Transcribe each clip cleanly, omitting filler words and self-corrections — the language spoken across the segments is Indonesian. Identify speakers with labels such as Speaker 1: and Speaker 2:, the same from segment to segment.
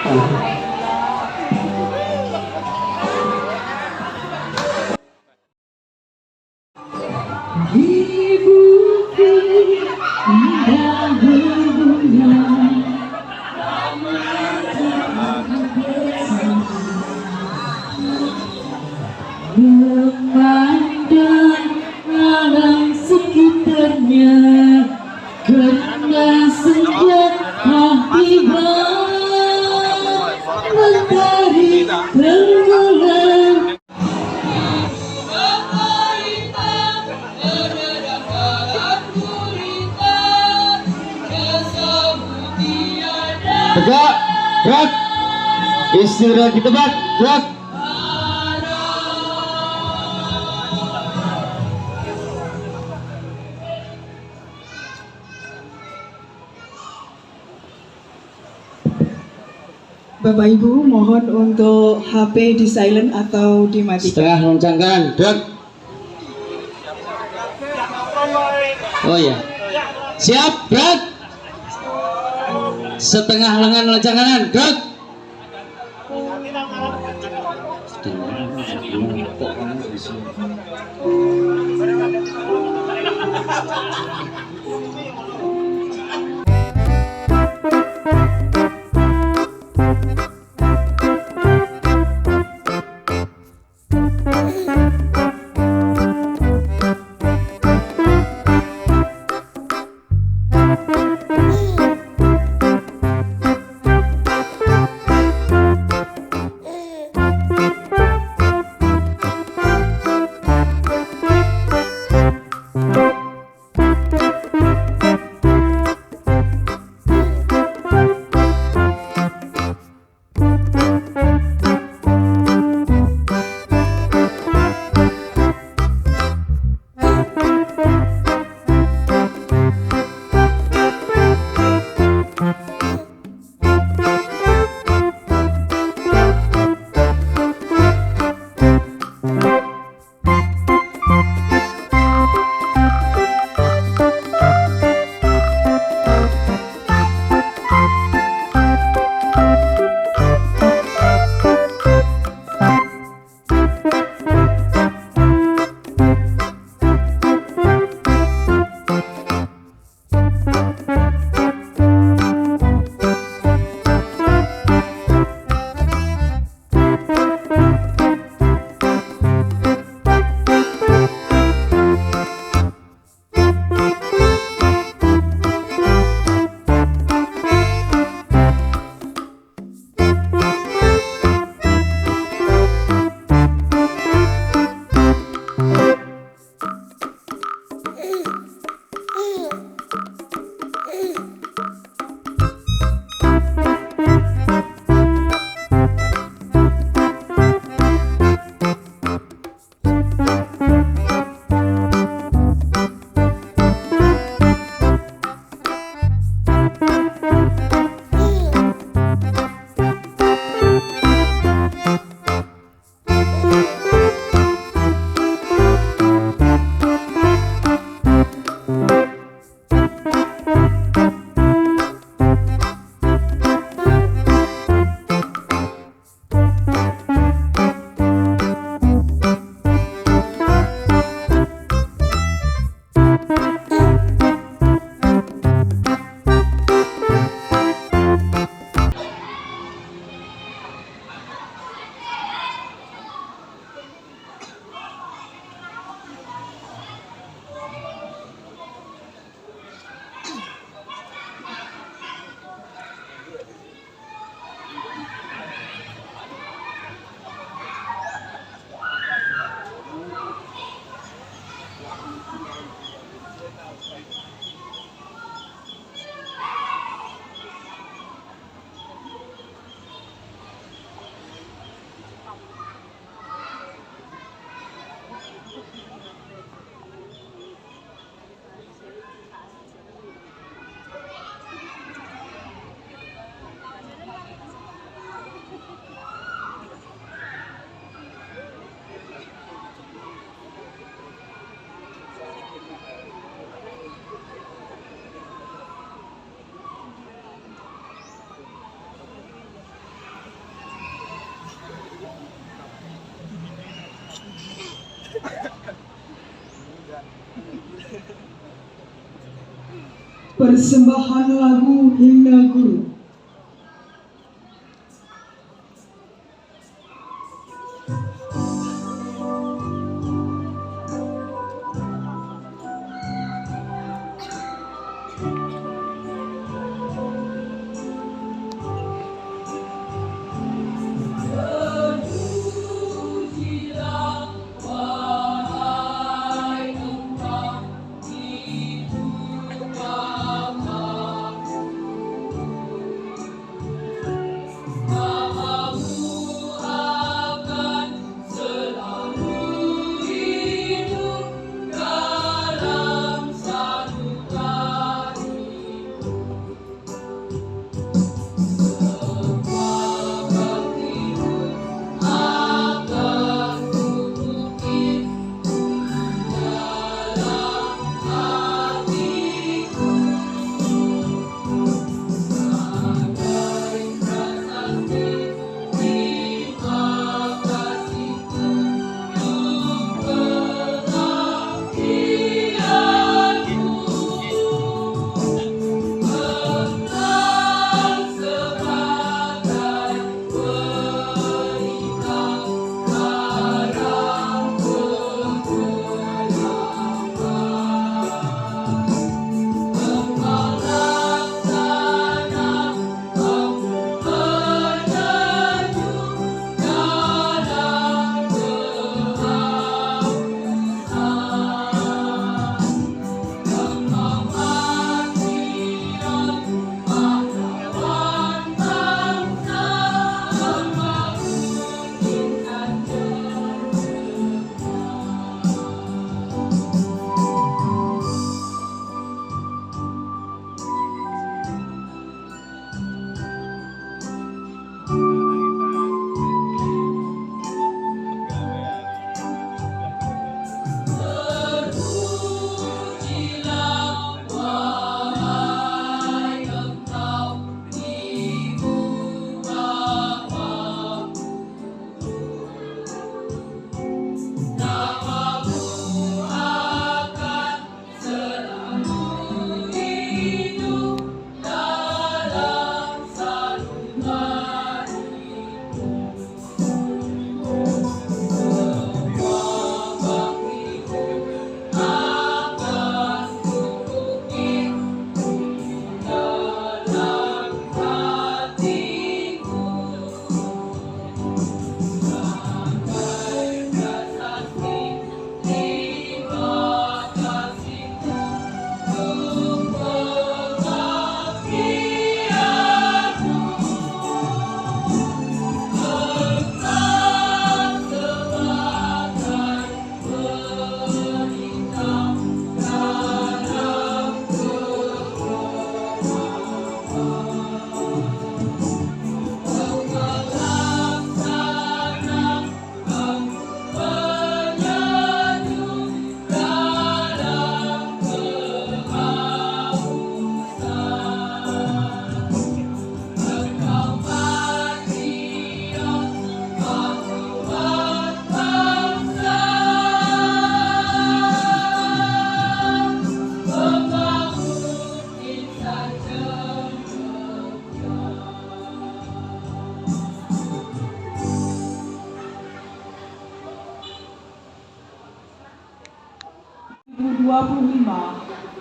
Speaker 1: Di bukit indah berbunga, memandang alam sekitarnya, karena sejak tiba mentari tenggelam.
Speaker 2: Tegak, gerak, istirahat kita bak, gerak.
Speaker 3: Bapak Ibu mohon untuk HP di silent atau dimatikan.
Speaker 2: Setengah loncengkan, gerak. Oh ya, siap, gerak. Setengah lengan lonceng kanan, gerak.
Speaker 3: Persembahan lagu Himne Guru.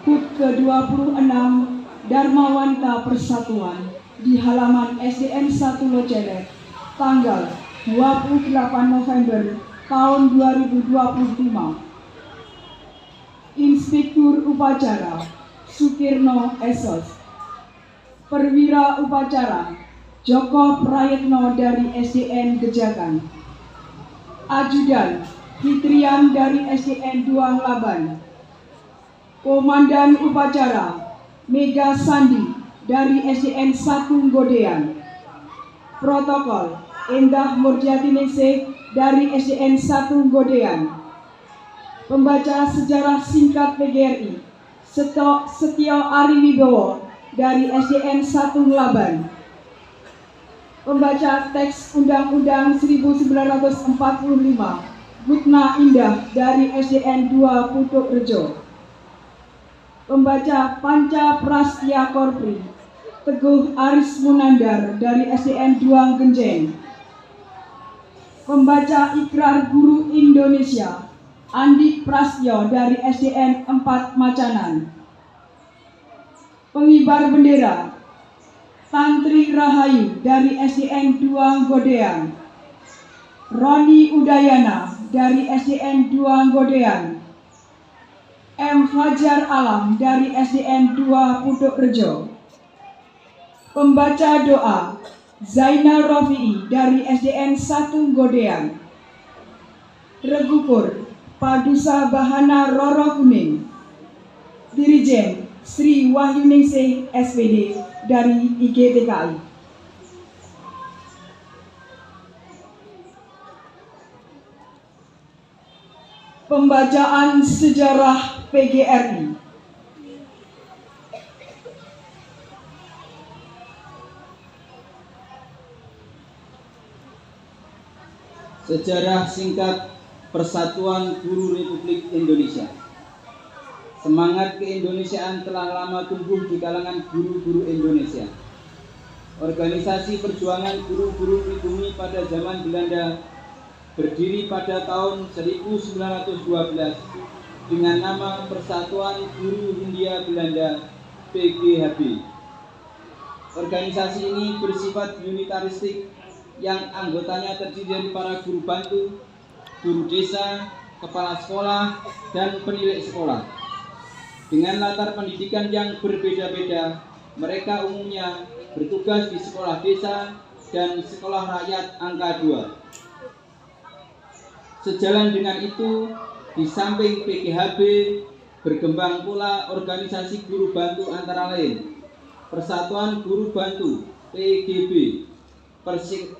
Speaker 3: HUT ke-26 Dharma Wanita Persatuan di halaman SDN 1 Loceret tanggal 28 November tahun 2025. Inspektur Upacara Sukirno Esos, Perwira Upacara Joko Prayetno dari SDN Gejakan, Ajudan Fitrian dari SDN Duang Laban, Komandan Upacara Mega Sandi dari SDN 1 Godean, Protokol Endah Murjatinese dari SDN 1 Godean, Pembaca Sejarah Singkat PGRI Setio Ari Wibowo dari SDN 1 Laban, Pembaca Teks Undang-Undang 1945 Gutna Indah dari SDN 2 Putuk Rejo, Pembaca Panca Prastya Korpri Teguh Aris Munandar dari SDN 2 Genjeng. Pembaca Ikrar Guru Indonesia Andi Prastyo dari SDN 4 Macanan. Pengibar bendera Tantri Rahayu dari SDN 2 Godean. Roni Udayana dari SDN 2 Godean. M. Fajar Alam dari SDN 2 Putuk Rejo. Pembaca doa Zainal Rofi'i dari SDN 1 Godean. Regukur Padusa Bahana Roro Kuning. Dirijen Sri Wahyuningsih SPD dari IGTKI. Pembacaan sejarah PGRI.
Speaker 4: Sejarah singkat Persatuan Guru Republik Indonesia. Semangat keindonesiaan telah lama tumbuh di kalangan guru-guru Indonesia. Organisasi perjuangan guru-guru pribumi pada zaman Belanda berdiri pada tahun 1912 dengan nama Persatuan Guru Hindia Belanda (PGHB). Organisasi ini bersifat unitaristik yang anggotanya terdiri dari para guru bantu, guru desa, kepala sekolah, dan penilik sekolah. Dengan latar pendidikan yang berbeda-beda, mereka umumnya bertugas di sekolah desa dan sekolah rakyat angka 2. Sejalan dengan itu, di samping PGHB, berkembang pula organisasi guru bantu antara lain Persatuan Guru Bantu (PGB),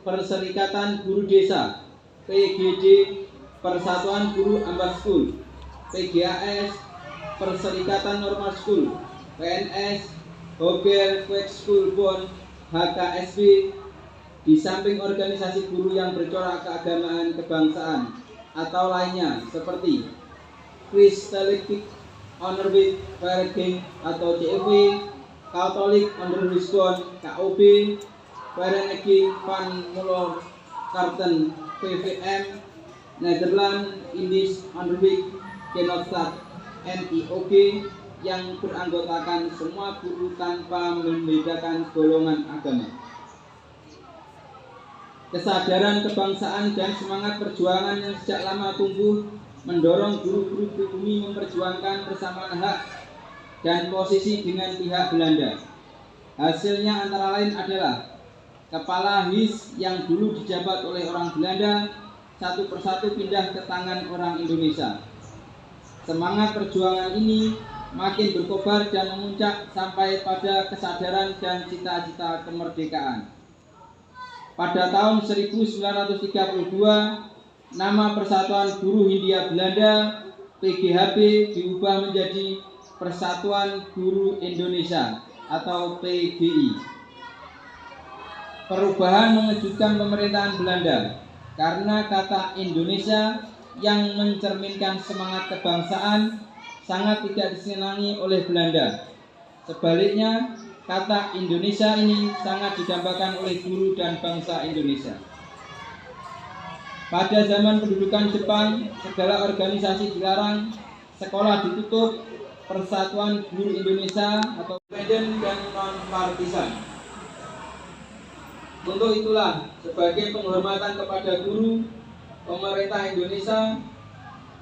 Speaker 4: Perserikatan Guru Desa (PGD), Persatuan Guru Ambar School (PGAS), Perserikatan Normal School (PNS), Hogel Quick School Bond (HKSB). Di samping organisasi guru yang bercorak keagamaan kebangsaan atau lainnya seperti Christelijk Onderwijs Vereniging atau COV, Catholic Onderwijs Bond (KOB), Vereniging van Mullerkarten (VVM), Nederland Indisch Onderwijs Genootschap (NIOG) yang beranggotakan semua guru tanpa membedakan golongan agama. Kesadaran kebangsaan dan semangat perjuangan yang sejak lama tumbuh mendorong guru-guru pribumi memperjuangkan persamaan hak dan posisi dengan pihak Belanda. Hasilnya antara lain adalah kepala HIS yang dulu dijabat oleh orang Belanda satu persatu pindah ke tangan orang Indonesia. Semangat perjuangan ini makin berkobar dan memuncak sampai pada kesadaran dan cita-cita kemerdekaan. Pada tahun 1932, nama Persatuan Guru Hindia Belanda (PGHB) diubah menjadi Persatuan Guru Indonesia atau PGI. Perubahan mengejutkan pemerintahan Belanda karena kata Indonesia yang mencerminkan semangat kebangsaan sangat tidak disenangi oleh Belanda. Sebaliknya, kata Indonesia ini sangat didambakan oleh guru dan bangsa Indonesia. Pada zaman pendudukan Jepang, segala organisasi dilarang, sekolah ditutup, Persatuan Guru Indonesia atau independen dan non-partisan. Untuk itulah, sebagai penghormatan kepada guru, pemerintah Indonesia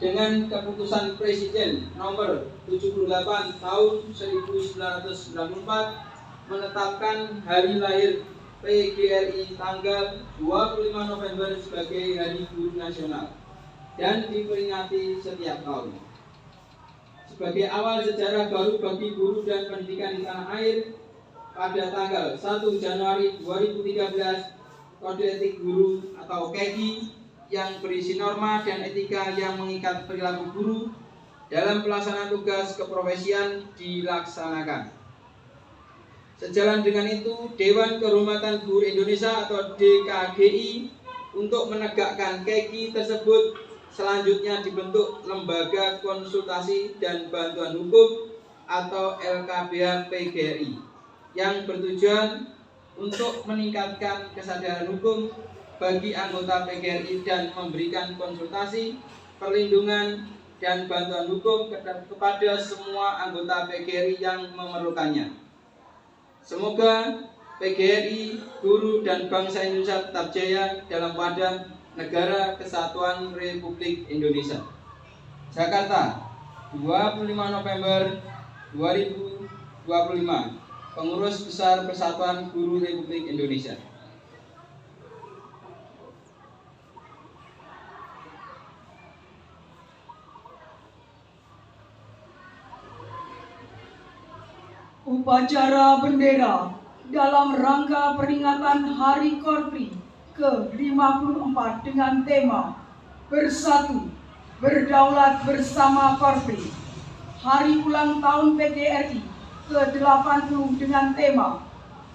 Speaker 4: dengan keputusan Presiden nomor 78 tahun 1994 menetapkan hari lahir PGRI tanggal 25 November sebagai Hari Guru Nasional dan diperingati setiap tahun. Sebagai awal sejarah baru bagi guru dan pendidikan di tanah air, pada tanggal 1 Januari 2013, Kode Etik Guru atau KEGI yang berisi norma dan etika yang mengikat perilaku guru dalam pelaksanaan tugas keprofesian dilaksanakan. Sejalan dengan itu, Dewan Kehormatan Guru Indonesia atau DKGI untuk menegakkan KEGI tersebut selanjutnya dibentuk Lembaga Konsultasi dan Bantuan Hukum atau LKBH PGRI yang bertujuan untuk meningkatkan kesadaran hukum bagi anggota PGRI dan memberikan konsultasi, perlindungan, dan bantuan hukum kepada semua anggota PGRI yang memerlukannya. Semoga PGRI, guru, dan bangsa Indonesia tetap jaya dalam wadah Negara Kesatuan Republik Indonesia. Jakarta, 25 November 2025. Pengurus Besar Persatuan Guru Republik Indonesia.
Speaker 3: Upacara bendera dalam rangka peringatan Hari Korpri ke-54 dengan tema Bersatu, Berdaulat Bersama Korpri. Hari ulang tahun PGRI ke-80 dengan tema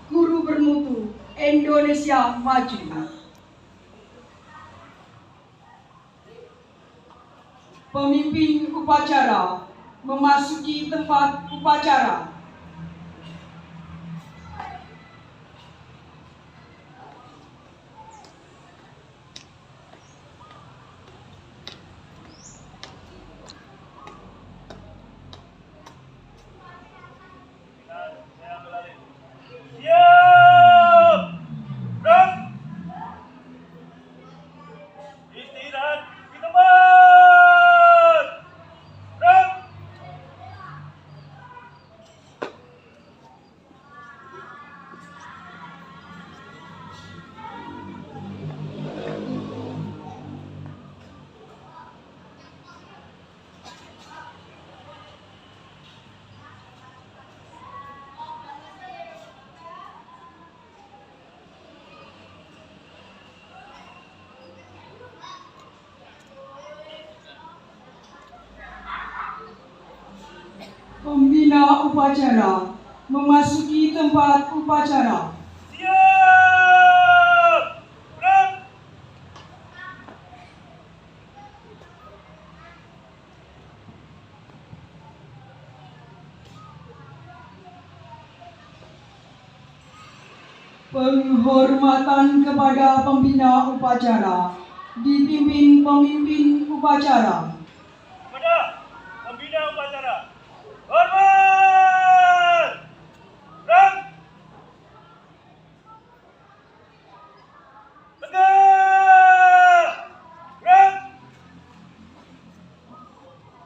Speaker 3: Guru Bermutu Indonesia Maju. Pemimpin upacara memasuki tempat upacara. Pembina upacara memasuki tempat upacara.
Speaker 5: Siap! Gerak!
Speaker 3: Penghormatan kepada pembina upacara dipimpin pemimpin upacara.
Speaker 5: Kepada pembina upacara, hormat! Gerak! Tegak! Gerak!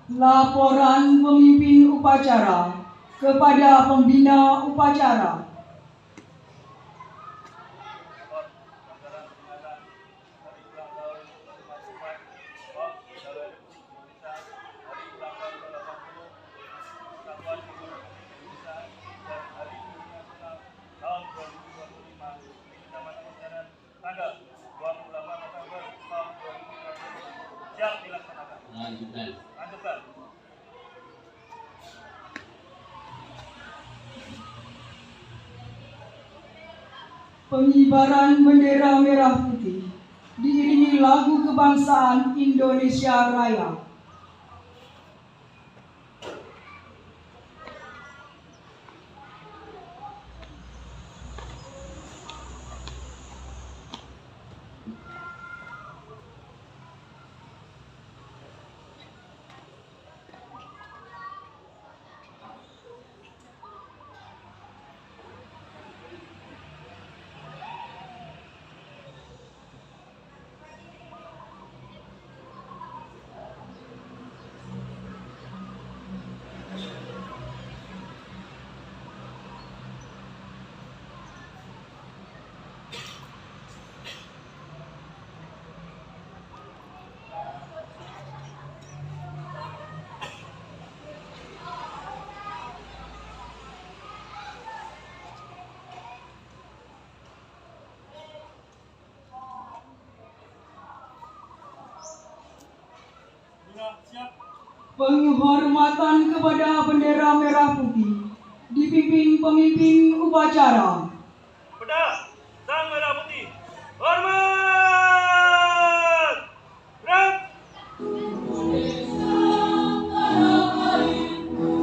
Speaker 3: Laporan pemimpin upacara kepada pembina upacara.
Speaker 5: Siap dilaksanakan.
Speaker 2: Lanjutkan.
Speaker 5: Lanjutkan.
Speaker 3: Pengibaran bendera merah putih diiringi lagu kebangsaan Indonesia Raya.
Speaker 5: Siap.
Speaker 3: Penghormatan kepada bendera merah putih dipimpin pemimpin upacara.
Speaker 5: Kepada sang merah putih, hormat! Gerak!
Speaker 1: Indonesia tanah airku,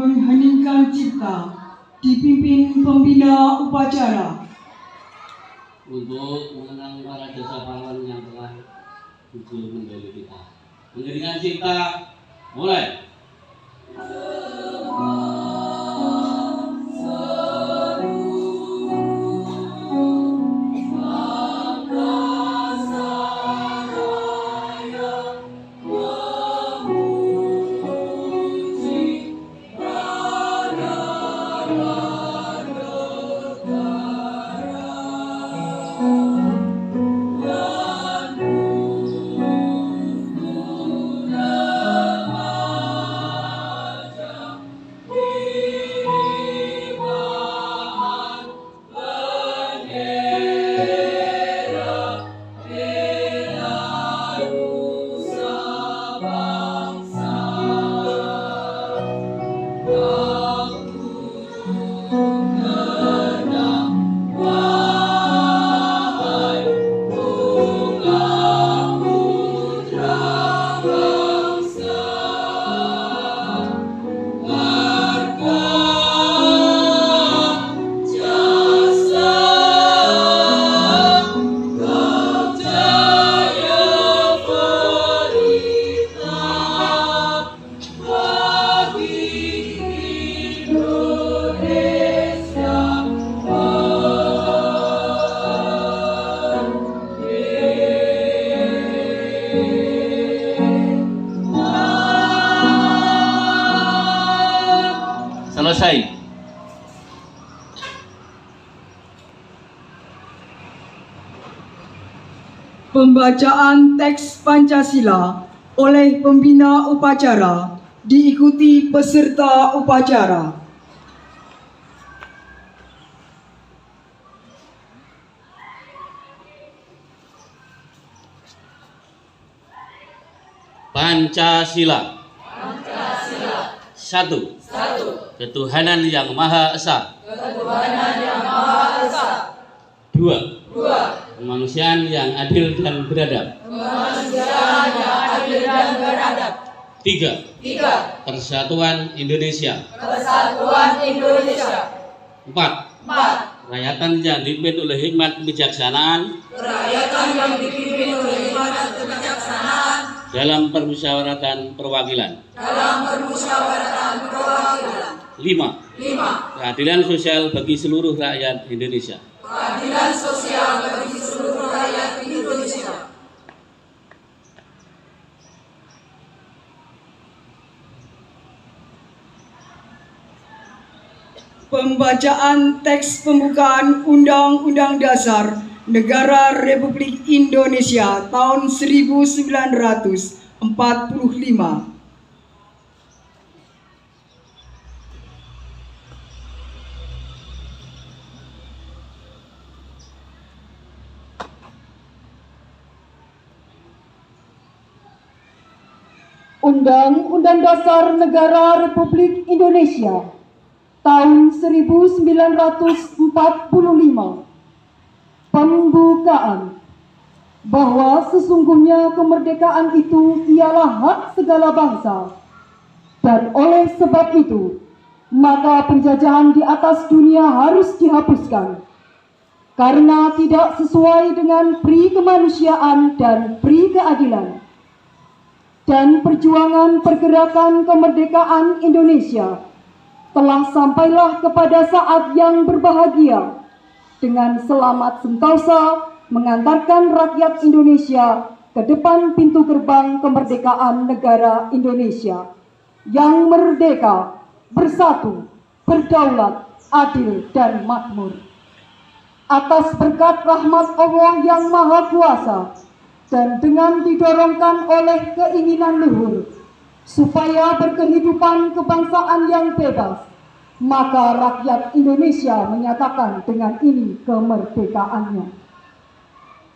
Speaker 3: mengheningkan cipta, dipimpin pembina upacara.
Speaker 6: Untuk mengenang para jasa pahlawan yang telah gugur mendahului kita. Mengheningkan cipta, mulai. Selesai.
Speaker 3: Pembacaan teks Pancasila oleh pembina upacara diikuti peserta upacara.
Speaker 6: Pancasila. Satu. Ketuhanan yang Maha Esa. Dua. Kemanusiaan yang adil dan beradab. Tiga. Persatuan Indonesia. Empat. Rakyatan yang dipimpin oleh hikmat kebijaksanaan. Dalam permusyawaratan perwakilan. Lima. Keadilan sosial bagi seluruh rakyat Indonesia.
Speaker 3: Pembacaan teks pembukaan Undang-Undang Dasar Negara Republik Indonesia tahun 1945.
Speaker 7: Undang-Undang Dasar Negara Republik Indonesia tahun 1945. Pembukaan. Bahwa sesungguhnya kemerdekaan itu ialah hak segala bangsa, dan oleh sebab itu maka penjajahan di atas dunia harus dihapuskan karena tidak sesuai dengan pri kemanusiaan dan pri keadilan. Dan perjuangan pergerakan kemerdekaan Indonesia telah sampailah kepada saat yang berbahagia dengan selamat sentosa mengantarkan rakyat Indonesia ke depan pintu gerbang kemerdekaan negara Indonesia yang merdeka, bersatu, berdaulat, adil, dan makmur. Atas berkat rahmat Allah yang Maha Kuasa dan dengan didorongkan oleh keinginan luhur supaya berkehidupan kebangsaan yang bebas, maka rakyat Indonesia menyatakan dengan ini kemerdekaannya.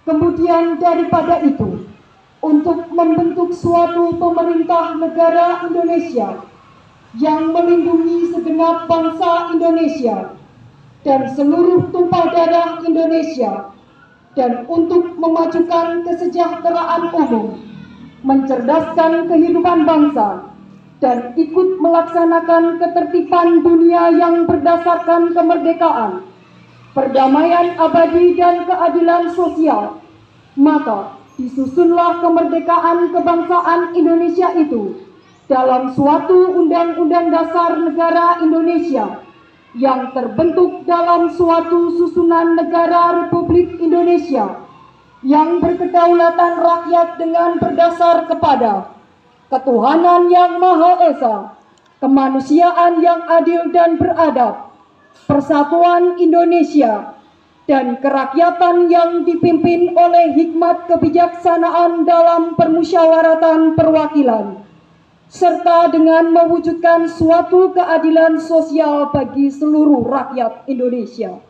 Speaker 7: Kemudian daripada itu, untuk membentuk suatu pemerintah negara Indonesia yang melindungi segenap bangsa Indonesia dan seluruh tumpah darah Indonesia, dan untuk memajukan kesejahteraan umum, mencerdaskan kehidupan bangsa, dan ikut melaksanakan ketertiban dunia yang berdasarkan kemerdekaan, perdamaian abadi dan keadilan sosial, maka disusunlah kemerdekaan kebangsaan Indonesia itu dalam suatu Undang-Undang Dasar Negara Indonesia yang terbentuk dalam suatu susunan negara Republik Indonesia yang berkedaulatan rakyat dengan berdasar kepada ketuhanan yang Maha Esa, kemanusiaan yang adil dan beradab, persatuan Indonesia, dan kerakyatan yang dipimpin oleh hikmat kebijaksanaan dalam permusyawaratan perwakilan, serta dengan mewujudkan suatu keadilan sosial bagi seluruh rakyat Indonesia.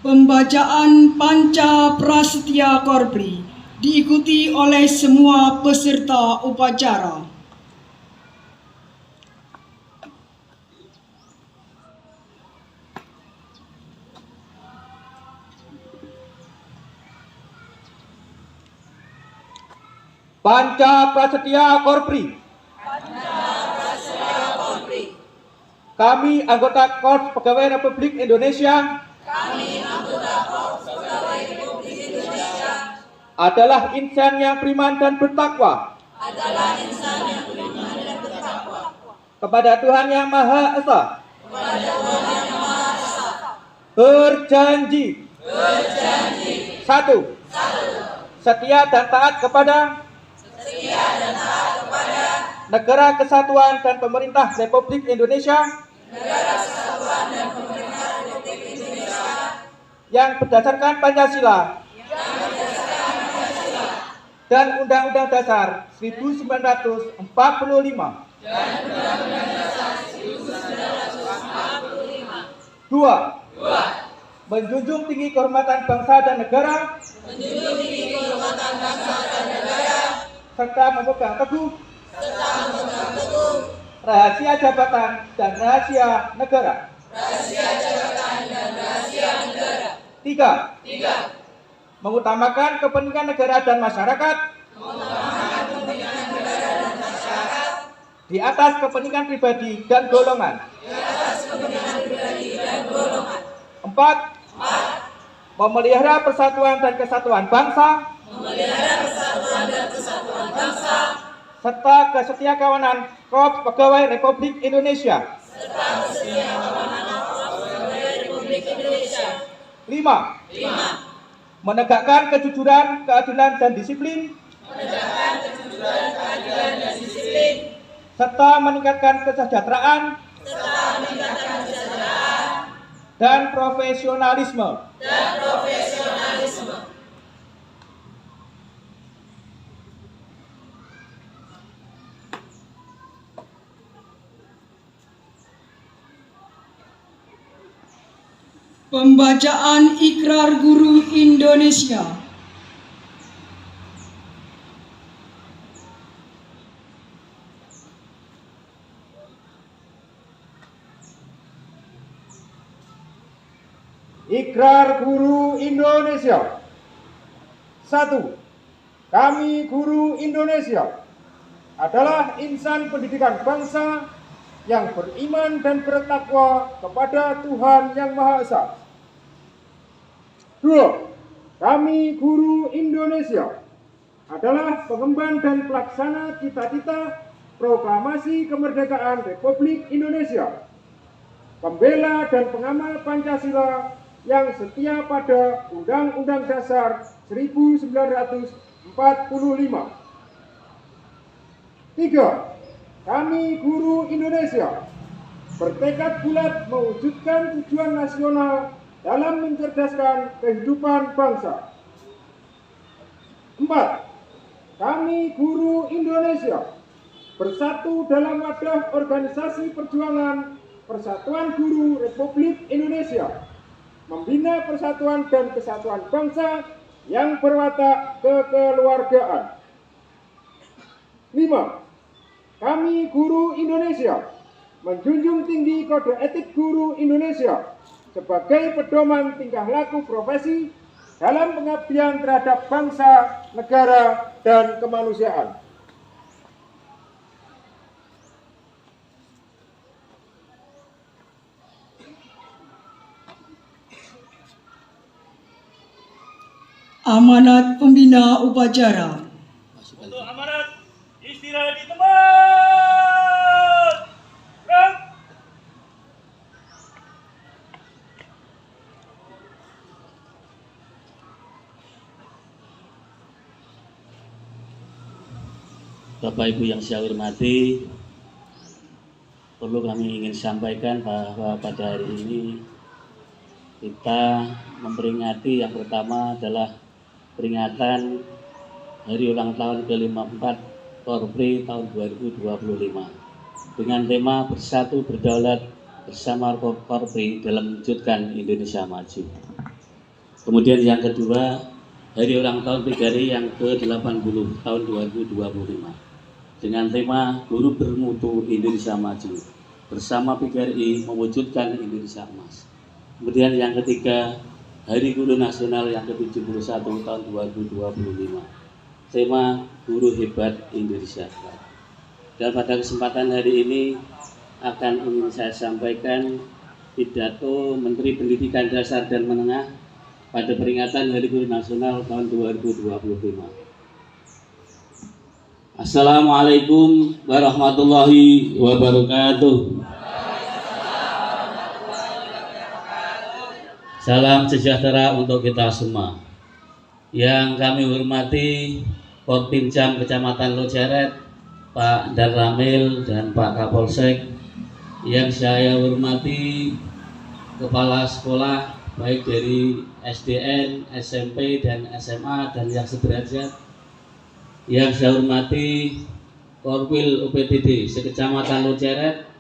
Speaker 3: Pembacaan Panca Prasetya Korpri diikuti oleh semua peserta upacara.
Speaker 4: Panca Prasetya Korpri. Kami anggota Korps Pegawai Republik Indonesia adalah insan yang beriman dan bertakwa kepada Tuhan Yang Maha Esa. Berjanji. Satu. Setia dan taat kepada Negara Kesatuan dan Pemerintah Republik Indonesia yang berdasarkan Pancasila dan Undang-Undang Dasar 1945. Dua. Menjunjung tinggi kehormatan bangsa dan negara, serta memegang teguh rahasia jabatan dan rahasia negara. Tiga. Mengutamakan kepentingan negara dan masyarakat di atas kepentingan pribadi dan golongan. Empat. Memelihara persatuan dan kesatuan bangsa serta kesetiakawanan Korps Pegawai Republik Indonesia. 5. Menegakkan kejujuran, keadilan, dan disiplin serta meningkatkan kesejahteraan dan profesionalisme.
Speaker 3: Pembacaan Ikrar Guru Indonesia.
Speaker 2: Ikrar Guru Indonesia. 1. Kami guru Indonesia adalah insan pendidikan bangsa yang beriman dan bertakwa kepada Tuhan Yang Maha Esa. 2. Kami guru Indonesia adalah pengemban dan pelaksana cita-cita proklamasi kemerdekaan Republik Indonesia, pembela dan pengamal Pancasila yang setia pada Undang-Undang Dasar 1945. 3. Kami guru Indonesia bertekad bulat mewujudkan tujuan nasional dalam mencerdaskan kehidupan bangsa. 4. Kami guru Indonesia bersatu dalam wadah organisasi perjuangan Persatuan Guru Republik Indonesia, membina persatuan dan kesatuan bangsa yang berwatak kekeluargaan. 5.
Speaker 8: Kami guru Indonesia menjunjung tinggi kode etik guru Indonesia sebagai pedoman tingkah laku profesi dalam pengabdian terhadap bangsa, negara, dan kemanusiaan.
Speaker 1: Amanat pembina upacara.
Speaker 5: Untuk amanat istirahat di tempat. Gerak.
Speaker 6: Bapak Ibu yang saya hormati, perlu kami ingin sampaikan bahwa pada hari ini kita memperingati yang pertama adalah peringatan Hari Ulang Tahun ke-54 Korpri tahun 2025 dengan tema Bersatu Berdaulat Bersama Korpri dalam mewujudkan Indonesia Maju. Kemudian yang kedua, Hari Ulang Tahun PGRI yang ke-80 tahun 2025 dengan tema Guru Bermutu Indonesia Maju bersama PGRI mewujudkan Indonesia Emas. Kemudian yang ketiga, Hari Guru Nasional yang ke-71 tahun 2025. Tema Guru Hebat Indonesia. Dan pada kesempatan hari ini ingin saya sampaikan pidato Menteri Pendidikan Dasar dan Menengah pada peringatan Hari Guru Nasional tahun 2025. Assalamualaikum warahmatullahi wabarakatuh. Salam sejahtera untuk kita semua. Yang kami hormati Porpimcam Kecamatan Lojeret, Pak Darramil dan Pak Kapolsek. Yang saya hormati Kepala Sekolah baik dari SDN, SMP, dan SMA dan yang sederajat. Yang saya hormati Korwil UPTD sekecamatan Lojeret.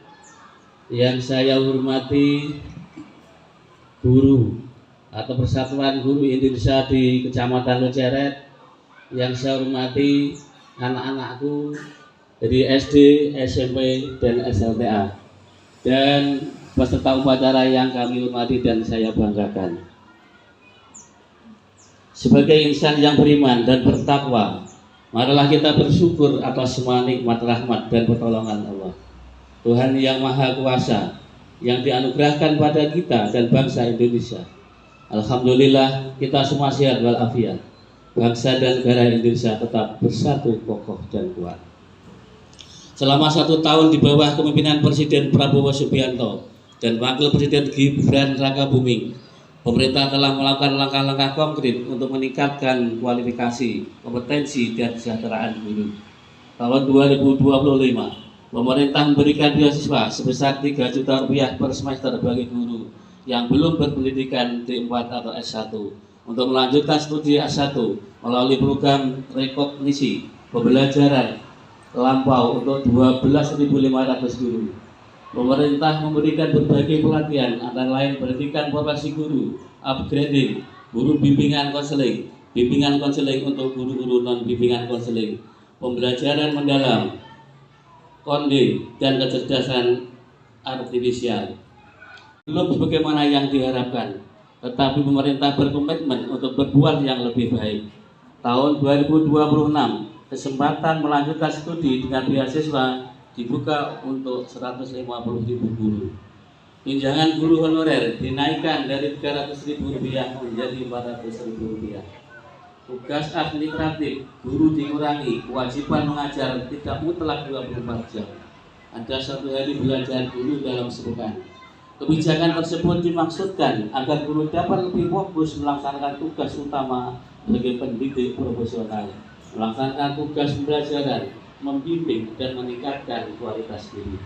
Speaker 6: Yang saya hormati guru atau Persatuan Guru Indonesia di Kecamatan Lojeret. Yang saya hormati anak-anakku dari SD, SMP, dan SLTA, dan peserta upacara yang kami hormati dan saya banggakan. Sebagai insan yang beriman dan bertakwa, marilah kita bersyukur atas semua nikmat, rahmat, dan pertolongan Allah, Tuhan yang Maha Kuasa, yang dianugerahkan pada kita dan bangsa Indonesia. Alhamdulillah kita semua sehat walafiat. Bangsa dan negara Indonesia tetap bersatu, kokoh, dan kuat. Selama 1 tahun di bawah kepemimpinan Presiden Prabowo Subianto dan Wakil Presiden Gibran Rakabuming, pemerintah telah melakukan langkah-langkah konkret untuk meningkatkan kualifikasi, kompetensi, dan kesejahteraan guru. Tahun 2025, pemerintah memberikan beasiswa sebesar 3 juta rupiah per semester bagi guru yang belum berpendidikan D4 atau S1 untuk melanjutkan studi S1 melalui program rekognisi pembelajaran lampau untuk 12.500 guru. Pemerintah memberikan berbagai pelatihan antara lain pendidikan profesi guru, upgrading, guru bimbingan konseling untuk guru-guru non bimbingan konseling, pembelajaran mendalam, konding, dan kecerdasan artifisial. Belum sebagaimana yang diharapkan, tetapi pemerintah berkomitmen untuk berbuat yang lebih baik. Tahun 2026, kesempatan melanjutkan studi dengan beasiswa dibuka untuk 150.000 guru. Tunjangan guru honorer dinaikkan dari Rp300.000 menjadi Rp400.000. Tugas administratif guru dikurangi, kewajiban mengajar tidak mutlak 24 jam. Ada 1 hari belajar guru dalam sepekan. Kebijakan tersebut dimaksudkan agar guru dapat lebih fokus melaksanakan tugas utama sebagai pendidik profesional, melaksanakan tugas pembelajaran, membimbing, dan meningkatkan kualitas guru.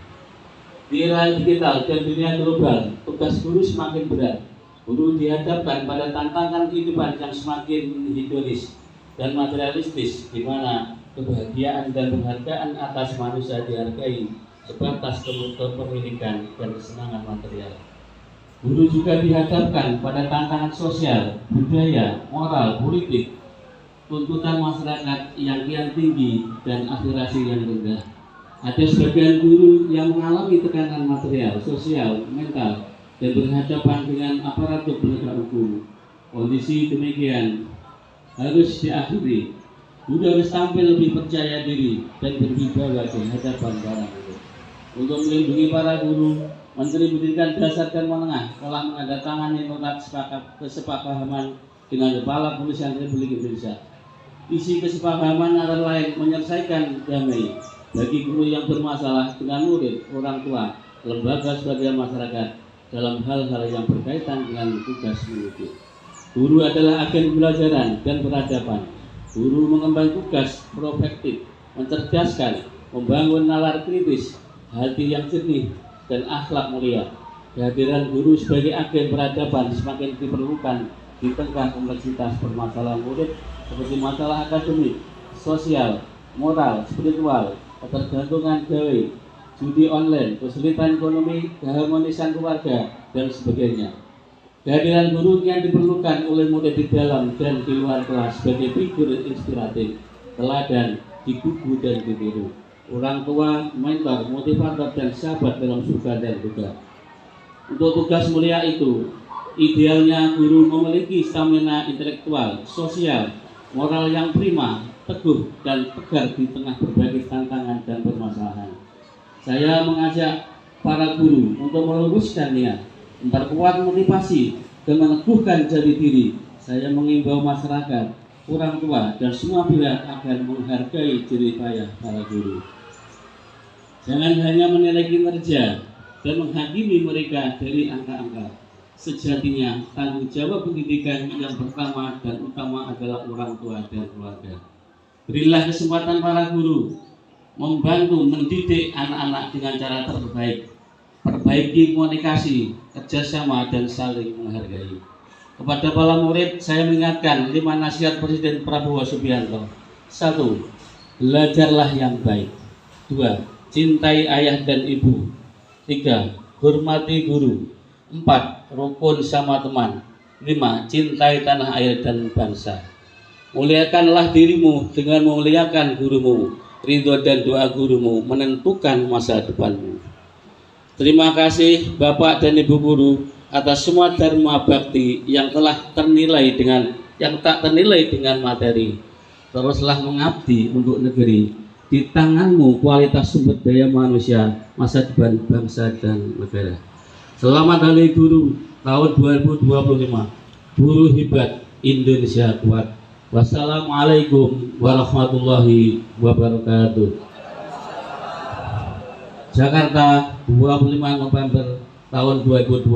Speaker 6: Di era digital dan dunia global, tugas guru semakin berat. Guru dihadapkan pada tantangan kehidupan yang semakin hedonis dan materialistis, di mana kebahagiaan dan penghargaan atas manusia dihargai sebatas kepemilikan dan kesenangan material. Guru juga dihadapkan pada tantangan sosial, budaya, moral, politik, tuntutan masyarakat yang kian tinggi dan aspirasi yang rendah. Ada sebagian guru yang mengalami tekanan material, sosial, mental, dan berhadapan dengan aparatur penegak hukum. Kondisi demikian harus diakhiri. Guru harus tampil lebih percaya diri dan berwibawa di hadapan para guru. Untuk melindungi para guru, Menteri Pendidikan Dasar dan Menengah telah menandatangani nota kesepahaman dengan Kepala Kepolisian Republik Indonesia. Isi kesepahaman antara lain menyelesaikan damai bagi guru yang bermasalah dengan murid, orang tua, lembaga sebagian masyarakat dalam hal-hal yang berkaitan dengan tugas mendidik. Guru adalah agen pembelajaran dan peradaban. Guru mengemban tugas prospektif, mencerdaskan, membangun nalar kritis, hati yang jernih, dan akhlak mulia. Kehadiran guru sebagai agen peradaban semakin diperlukan di tengah kompleksitas permasalahan murid seperti masalah akademik, sosial, moral, spiritual, ketergantungan gawe, judi online, kesulitan ekonomi, keharmonisan keluarga, dan sebagainya. Kehadiran guru yang diperlukan oleh murid di dalam dan di luar kelas sebagai figur inspiratif, teladan, digugu dan ditiru. Orang tua, mentor, motivator, dan sahabat dalam surga dan duka. Untuk tugas mulia itu, idealnya guru memiliki stamina intelektual, sosial, moral yang prima, teguh, dan tegar di tengah berbagai tantangan dan permasalahan. Saya mengajak para guru untuk meluruskan niat, memperkuat motivasi, dan meneguhkan jati diri. Saya mengimbau masyarakat, orang tua, dan semua pihak agar menghargai jerih payah para guru. Jangan hanya menilai kinerja dan menghakimi mereka dari angka-angka. Sejatinya tanggung jawab pendidikan yang pertama dan utama adalah orang tua dan keluarga. Berilah kesempatan para guru membantu mendidik anak-anak dengan cara terbaik. Perbaiki komunikasi, kerjasama, dan saling menghargai. Kepada para murid, saya mengingatkan 5 nasihat Presiden Prabowo Subianto. 1. Belajarlah yang baik. 2. Cintai ayah dan ibu. 3. Hormati guru. 4. Rukun sama teman. 5. Cintai tanah air dan bangsa. Muliakanlah dirimu dengan memuliakan gurumu. Ridho dan doa gurumu menentukan masa depanmu. Terima kasih Bapak dan Ibu guru atas semua dharma bakti yang telah ternilai yang tak ternilai dengan materi. Teruslah mengabdi untuk negeri. Di tanganmu kualitas sumber daya manusia, masa depan bangsa dan negara. Selamat Hari Guru tahun 2025. Guru hebat, Indonesia kuat. Wassalamualaikum warahmatullahi wabarakatuh. Jakarta, 25 November tahun 2025.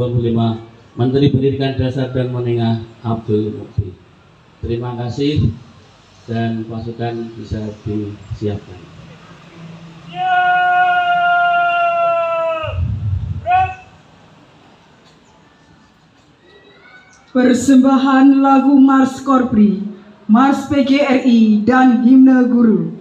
Speaker 6: Menteri Pendidikan Dasar dan Menengah Abdul Mukti. Terima kasih dan pasukan bisa disiapkan.
Speaker 1: Persembahan lagu Mars Korpri, Mars PGRI, dan Himne Guru.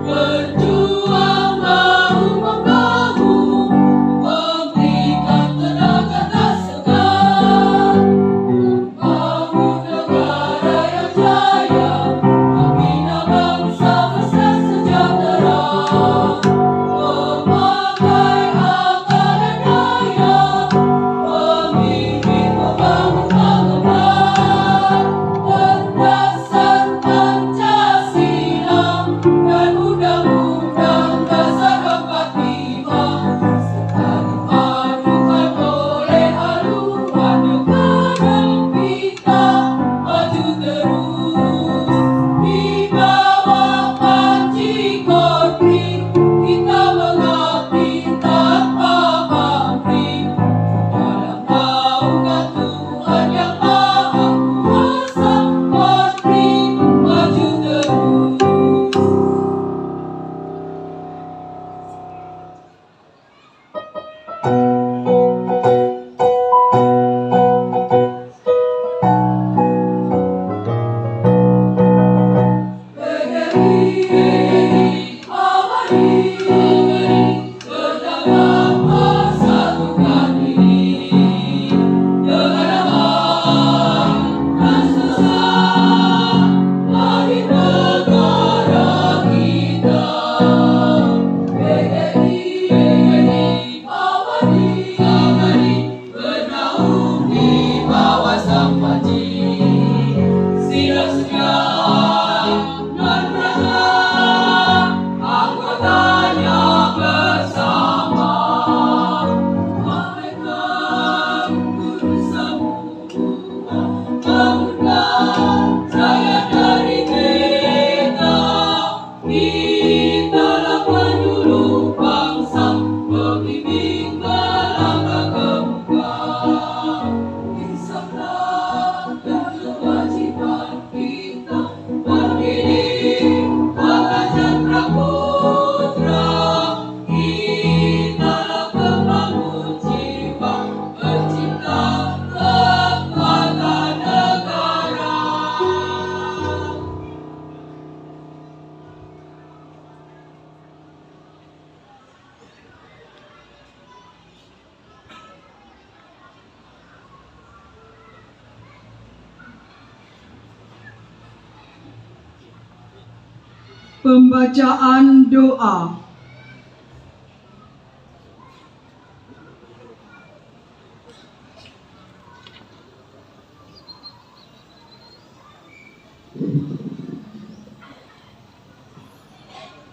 Speaker 7: Berjuang bahu-membahu
Speaker 1: Pembacaan doa.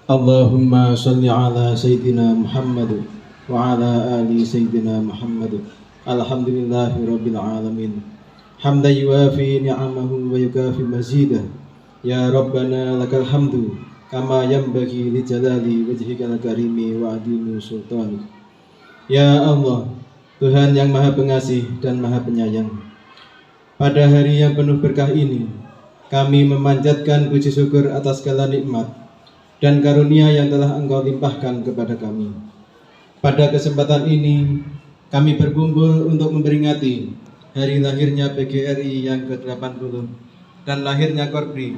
Speaker 9: Allahumma salli ala Sayyidina Muhammad wa ala ali Sayyidina Muhammad. Alhamdulillahi Rabbil Alamin. Hamdan yuafi ni'amahu wa yukafi mazidah. Ya Rabbana lakal hamdu kama yanbaghi li jalali wajhikal karimi wa adimi sultanik. Ya Allah, Tuhan yang Maha Pengasih dan Maha Penyayang, pada hari yang penuh berkah ini, kami memanjatkan puji syukur atas segala nikmat dan karunia yang telah Engkau limpahkan kepada kami. Pada kesempatan ini, kami berkumpul untuk memperingati hari lahirnya PGRI yang ke-80 dan lahirnya Korpri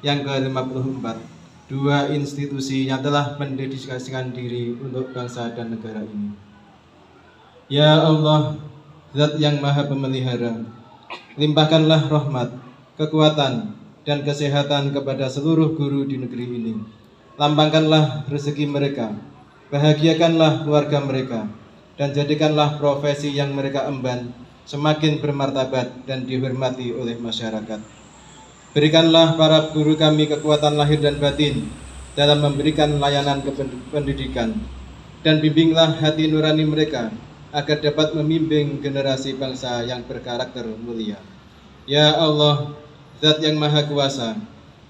Speaker 9: yang ke-54, dua institusi yang telah mendedikasikan diri untuk bangsa dan negara ini. Ya Allah, Zat yang Maha Pemelihara, limpahkanlah rahmat, kekuatan, dan kesehatan kepada seluruh guru di negeri ini. Lampangkanlah rezeki mereka, bahagiakanlah keluarga mereka, dan jadikanlah profesi yang mereka emban semakin bermartabat dan dihormati oleh masyarakat. Berikanlah para guru kami kekuatan lahir dan batin dalam memberikan layanan pendidikan, dan bimbinglah hati nurani mereka agar dapat memimpin generasi bangsa yang berkarakter mulia. Ya Allah, Zat yang Maha Kuasa,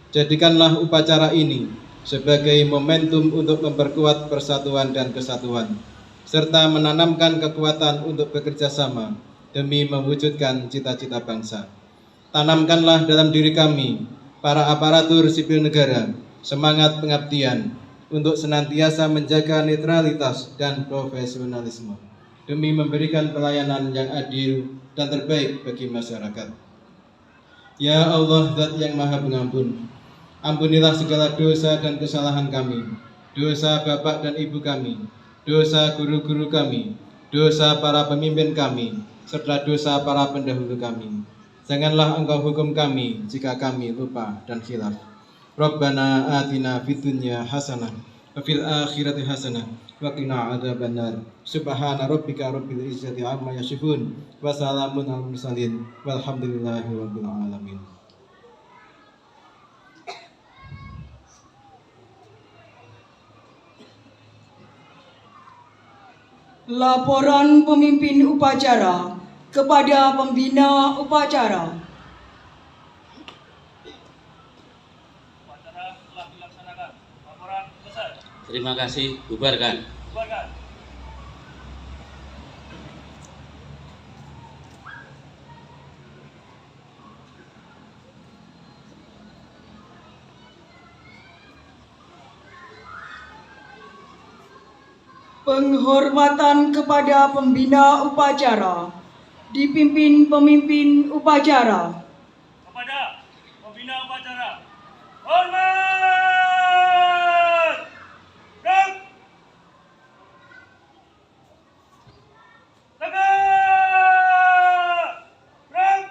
Speaker 9: jadikanlah upacara ini sebagai momentum untuk memperkuat persatuan dan kesatuan, serta menanamkan kekuatan untuk bekerja sama demi mewujudkan cita-cita bangsa. Tanamkanlah dalam diri kami, para aparatur sipil negara, semangat pengabdian untuk senantiasa menjaga netralitas dan profesionalisme demi memberikan pelayanan yang adil dan terbaik bagi masyarakat. Ya Allah, Zat yang Maha Pengampun, ampunilah segala dosa dan kesalahan kami, dosa bapak dan ibu kami, dosa guru-guru kami, dosa para pemimpin kami, serta dosa para pendahulu kami. Janganlah Engkau hukum kami jika kami lupa dan khilaf. Rabbana atina fid dunya hasanah wa fil akhirati hasanah wa qina adzabannar. Subhana rabbika rabbil izzati amma yasifun wa salamun alal mursalin walhamdulillahi rabbil alamin.
Speaker 1: Laporan pemimpin upacara kepada pembina upacara.
Speaker 5: Upacara telah dilaksanakan. Laporan selesai.
Speaker 6: Terima kasih, bubarkan.
Speaker 5: Bubarkan.
Speaker 1: Penghormatan kepada pembina upacara dipimpin pemimpin upacara.
Speaker 5: Kepada pembina upacara, hormat! Gerak! Tegak! Gerak!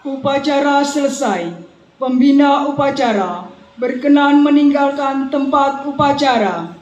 Speaker 1: Upacara selesai. Pembina upacara berkenan meninggalkan tempat upacara.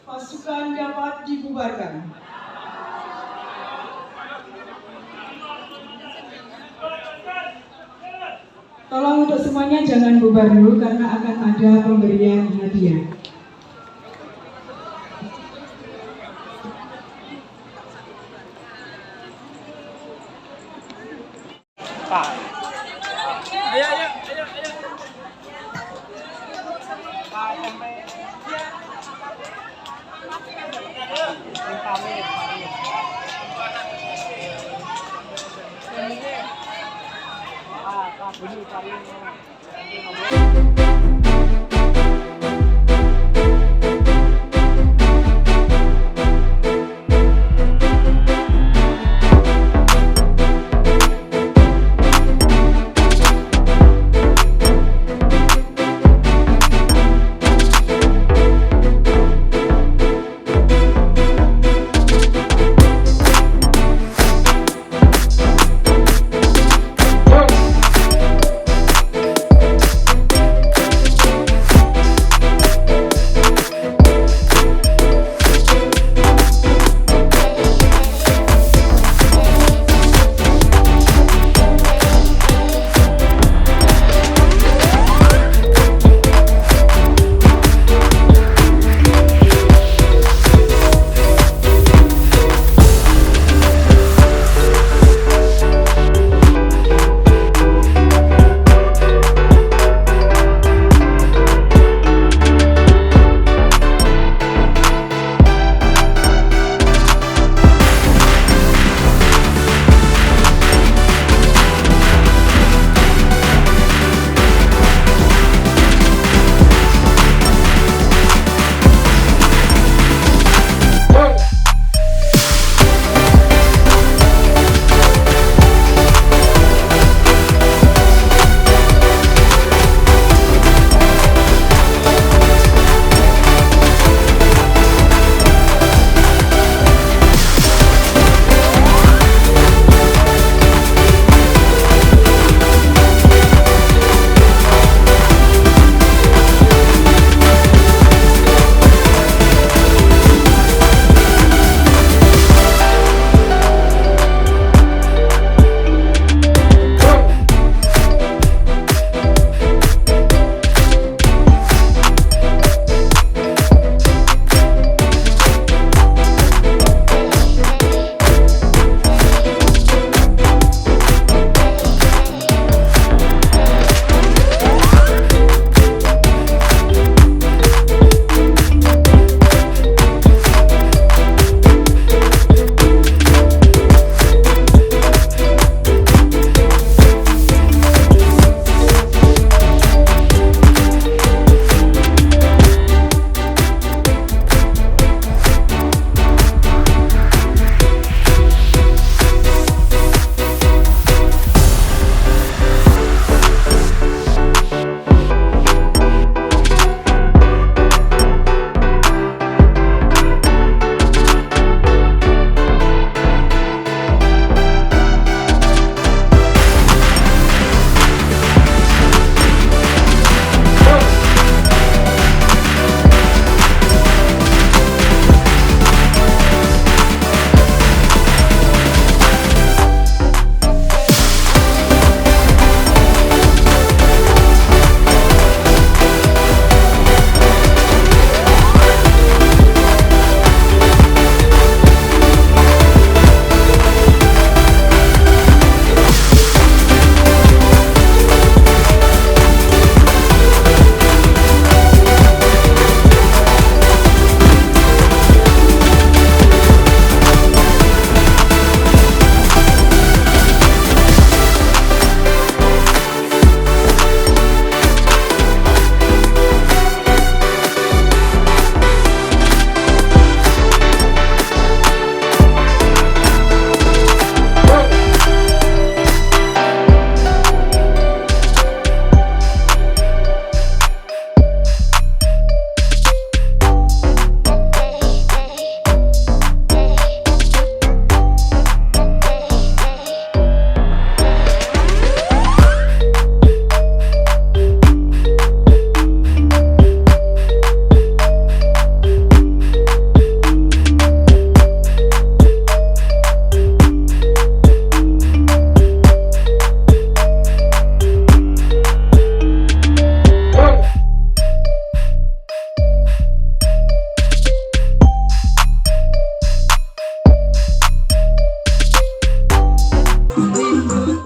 Speaker 1: Pasukan dapat dibubarkan. Tolong untuk semuanya jangan bubar dulu karena akan ada pemberian hadiah.
Speaker 10: Bunyi